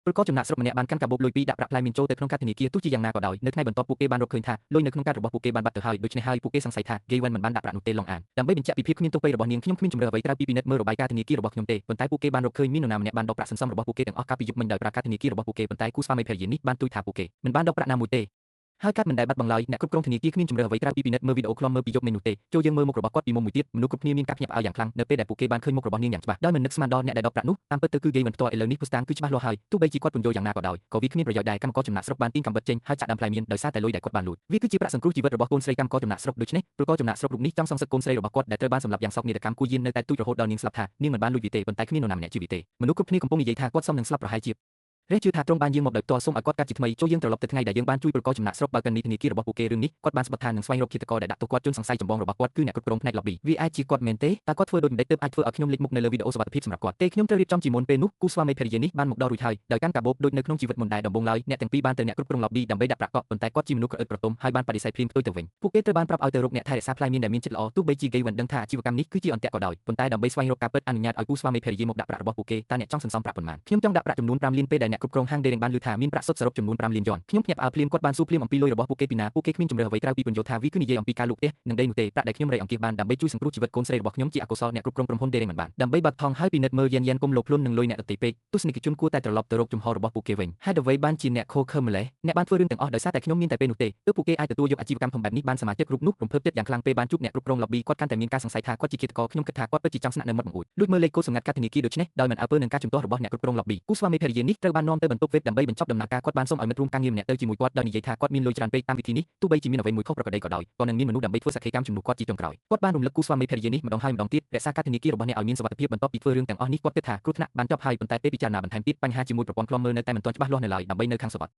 ប្រកបចំណាក់ស្រុកម្នាក់បានកាន់កាបូបលុយពីដាក់ប្រាក់ផ្លែមានចូលទៅក្នុងកាតធនាគារទោះជាយ៉ាងណាក៏ដោយនៅថ្ងៃបន្ទាប់ពួកគេបានរកឃើញថាលុយនៅក្នុងកាតរបស់ពួកគេបានបាត់ទៅហើយដូច្នេះហើយពួកគេសង្ស័យថា Gavin មិនបានដាក់ប្រាក់នោះទេឡុងអានដើម្បីបញ្ជាក់ពីភាពគ្មានទោសពៃរបស់នាងខ្ញុំគ្មានជំរឿអ្វីក្រៅពីពិនិត្យមើលរបាយការណ៍ធនាគាររបស់ខ្ញុំទេប៉ុន្តែពួកគេបានរកឃើញមាននរណាម្នាក់បានដកប្រាក់សន្សំរបស់ពួកគេទាំងអស់កាលពីយប់មិញដោយប្រើកាតធនាគាររបស់ពួកគេប៉ុន្តែគូស្វាមីភរិយានេះបានទូចថាពួកគេមិនបានដកប្រាក់ណាមួយទេហើយកាត់មិនដែលបាត់បង់ឡើយអ្នកគ្រប់គ្រងធនាគារគ្មានជំរឿអ្វីក្រៅពីពិនិត្យមើលវីដេអូខ្លំមើលពីយប់មិញនោះទេចូលយើងមើលមុខរបស់គាត់ពីមុំមួយទៀតមនុស្សគ្រប់គ្នាមានការភ្ញាក់ផ្អើលយ៉ាងខ្លាំងនៅពេលដែលពួកគេបានឃើញមុខរបស់នាងយ៉ាងច្បាស់ដោយមិននឹកស្មានដល់អ្នកដែលដកប្រាក់នោះតាមពិតទៅគឺ Gavin ផ្ទាល់ឥឡូវនេះ Pustang គឺច្បាស់លាស់ហើយទោះបីជាគាត់ពន្យល់យ៉ាងណាក៏ដោយក៏វាគ្មានប្រយោជន៍ដែរកម្មករចំណាក់ស្រុកបានទាញកាំបិតចេញហើយចាក់ដើមផ្លែមៀនដោយសារតែលុយដែលគាត់បានលួចវាគឺជាប្រាក់សង្គ្រោះជីវិតរបស់កូនស្រីកម្មករចំណាក់ស្រុកដូច្នេះប្រកបចំណាក់ស្រុករូបនេះចង់សងសឹកកូនស្រីរបស់គាត់ដែលត្រូវបានសម្លាប់យ៉ាងសោកនាដកម្មគួរយាននៅតែទូចរហូតដល់នាងស្លាប់ថានាងមិនបានលួចវាទេប៉ុន្តែគ្មាននរណាម្នាក់ជឿវាទេមនុស្សគ្រប់គ្នាកំពុងនិយាយថាគាត់សមនឹងស្លាប់ប្រហែលជារះជឿថាទ្រង់បានយាងមកដោយផ្ទាល់សូមឲ្យគាត់កាត់ជាថ្មីចូលយើងត្រឡប់ទៅថ្ងៃដែលយើងបានជួយប្រកបចំណាក់ស្រុកបើកនីធនាគាររបស់ពួកគេរឿងនេះគាត់បានស្បត់ថានឹងស្វែងរកឃាតករដែលដាក់ទោសគាត់ជនសង្ស័យចម្បងរបស់គាត់គឺអ្នកគ្រប់គ្រងផ្នែក lobby វាអាចជាគាត់មែនទេតើគាត់ធ្វើដូចម្តេចទើបអាចធ្វើឲ្យខ្ញុំលេចមុខនៅលើវីដេអូសុវត្ថិភាពសម្រាប់គាត់ទេខ្ញុំត្រូវរៀបចំជាមុនពេលនោះគូស្វាមីភរិយានេះបានមកដល់រួចហើយដោយកាន់កាបូបដូចនៅក្នុងជីវិតមុនដែរដំបូងឡើយអ្នកទាំងពីរបានទៅអ្នកគ្រប់គ្រង lobby ដើម្បីដាក់ប្រាក់កក់ប៉ុន្តែគាត់ជាមនុស្សក្រអឹតក្រទមហើយបានបដិសេធភ្លាមផ្ទុយទៅវិញពួកគេត្រូវបានប្រាប់ឲ្យទៅរកអ្នកថែរក្សាផ្លែមៀនដែលមានចិត្តល្អទោះបីជា Gavin ដឹងថាអាជីវកម្មនេះគឺជាអន្ទាក់ក៏ដោយប៉ុន្តែដើម្បីស្វែងរកការពិតអនុញ្ញាតឲ្យគូស្វាមីភរិយាមកដាក់ប្រាក់របស់ពួកគេតើអ្នកចង់សន្សំប្រាក់ប៉ុន្មានខ្ញុំចង់ដាក់ប្រាក់ចំនួន5លានពេលដែលអ្នកគ្រប់គ្រងហាង Daring បានឮថាមានប្រាក់សុទ្ធសរុបចំនួន5លានយន់ខ្ញុំភ្ញាក់ផ្អើលភ្លាមគាត់បានសួរភ្លាមអំពីលុយរបស់ពួកគេពីណាពួកគេគ្មានជំរឿអ្វីក្រៅពីពន្យល់ថាវាគឺនិយាយអំពីការលក់ផ្ទះនិងដីនោះទេប្រាក់ដែលខ្ញុំរៃអង្គាសបានដើម្បីជួយសង្គ្រោះជីវិតកូនស្រីរបស់ខ្ញុំជាអកុសលអ្នកគ្រប់គ្រងក្រុមហ៊ុន Daring មិនបានដើម្បីបាត់ថងហើយពិនិត្យមើលយ៉ានគុំលោភលន់នឹងលុយអ្នកដទៃពេកទស្សនិកជនគួរតែត្រឡប់ទៅរកជំហររបស់ពួកគេវិញហេតុអ្វីបានជាអ្នកខូខើម្លេះអ្នកបានធ្វើរឿងទាំងអស់ដោយសារតែខ្ញុំមានតែពេលនោះទេទើបពួកគេអាចទទួលយកអាជីវកម្មធំបែបនេះបានសមាជិករូបនោះរំភើបចិត្តយ៉ាងខ្លាំងពេលបានជួបអ្នកគ្រប់គ្រង lobby គាត់កាន់តែមានការសង្ស័យថាគាត់ជាឃាតករខ្ញុំគិតថាគាត់ពិតជាចង់ស្នាក់នៅមាត់បង្អួចលួចមើលលេខកូដសម្ងាត់កាតធនាគារដូច្នេះដោយមិនអើពើនឹងការជំទាស់របស់អ្នកគ្រប់គ្រង lobby គូស្វាមីភរិយានេះត្រូវបាននាំទៅបន្ទប់ VIP ដើម្បីបញ្ចប់ដំណើរការគាត់បានសូមឲ្យមិត្តរួមការងារម្នាក់ទៅជាមួយគាត់ដោយនិយាយថាគាត់មានលុយច្រើនពេកតាមវិធីនេះទោះបីជាមានអ្វីមួយខុសប្រក្រតីក៏ដោយក៏នឹងមានមនុស្សដើម្បីធ្វើសក្ខីកម្មជំនួសគាត់ជាចុងក្រោយគាត់បានរំលឹកគូស្វាមីភរិយានេះម្ដងហើយម្ដងទៀតរក្សាកាតធនាគាររបស់អ្នកឲ្យមានសុវត្ថិភាពបន្ទាប់ពីធ្វើរឿងទាំងអស់នេះគាត់គិតថាគ្រោះថ្នាក់បានចប់ហើយប៉ុន្តែពេលពិចារណាបន្ថែមទៀតបញ្ហាជាមួយប្រព័ន្ធឃ្លាំមើលនៅតែមិនទាន់ច្បាស់លាស់នៅឡើយដើម្បីនៅខាងសុវត្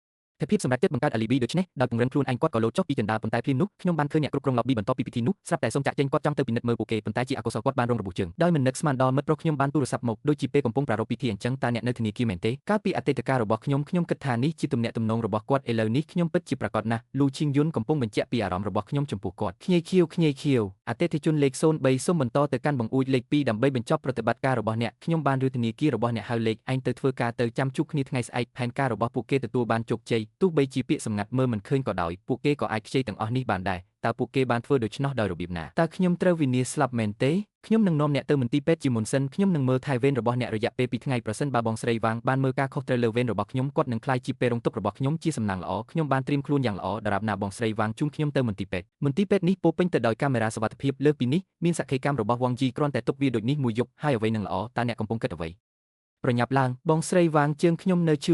ថិភាពសម្រាប់ចិត្តបង្កើត alibi ដូច្នេះដោយពង្រឹងខ្លួនឯងគាត់ក៏លោតចុះពីកណ្ដាលប៉ុន្តែភ្លាមនោះខ្ញុំបានឃើញអ្នកគ្រប់គ្រង lobby បន្ទាប់ពីពិធីនោះស្រាប់តែសូមចាក់ចេញគាត់ចង់ទៅពិនិត្យមើលពួកគេប៉ុន្តែជាអកុសលគាត់បានរងរបួសជើងដោយមិននឹកស្មានដល់មិត្តប្រុសខ្ញុំបានទូរស័ព្ទមកដូចជាពេលកំពុងប្រារព្ធពិធីអញ្ចឹងតើអ្នកនៅធនាគារមែនទេកាលពីអតីតកាលរបស់ខ្ញុំគិតថានេះជាទំនាក់ទំនងរបស់គាត់ឥឡូវនេះខ្ញុំពិតជាប្រាកដណាស់លូឈីងយុនកំពុងបញ្ជាក់ពីអារម្មណ៍របស់ខ្ញុំចំពោះគាត់ខ្ញីខៀវអតិថិជនលេខ03សូមបន្តទៅកាន់បង្អួចលេខ2ដើម្បីបញ្ចប់ប្រតិបត្តិការរបស់អ្នកខ្ញុំបានឬធនាគាររបស់អ្នកហៅលេខឯងទៅធ្វើការទៅចាំជួបគ្នាថ្ងៃស្អែកផែនការរបស់ពួកគេទទួលបានជោគជ័យទោះបីជាពាក្យសម្ងាត់មើលមិនឃើញក៏ដោយពួកគេក៏អាចខ្ចីទាំងអស់នេះបានដែរតើពួកគេបានធ្វើដូច្នោះដោយរបៀបណាតើខ្ញុំត្រូវវិនាសស្លាប់មែនទេខ្ញុំនឹងនាំអ្នកទៅមន្ទីរពេទ្យជាមុនសិនខ្ញុំនឹងមើលថែវេនរបស់អ្នករយៈពេល2ថ្ងៃប្រសិនបើបងស្រីវាងបានមើលការខុសត្រូវលើវេនរបស់ខ្ញុំគាត់នឹងក្លាយជាពេលរងទុក្ខរបស់ខ្ញុំជាសំណាងល្អខ្ញុំបានត្រៀមខ្លួនយ៉ាងល្អដរាបណាបងស្រីវាងជូនខ្ញុំទៅមន្ទីរពេទ្យនេះពោពេញទៅដោយកាមេរ៉ាសុវត្ថិភាពលើសពីនេះមានសក្ខីកម្មរបស់វងជីគ្រាន់តែទុកវាដូចនេះមួយយប់ហើយអ្វីនឹងល្អតើអ្នកកំពុងគិតអ្វីប្រញាប់ឡើងបងស្រីវាងជើងខ្ញុំនៅ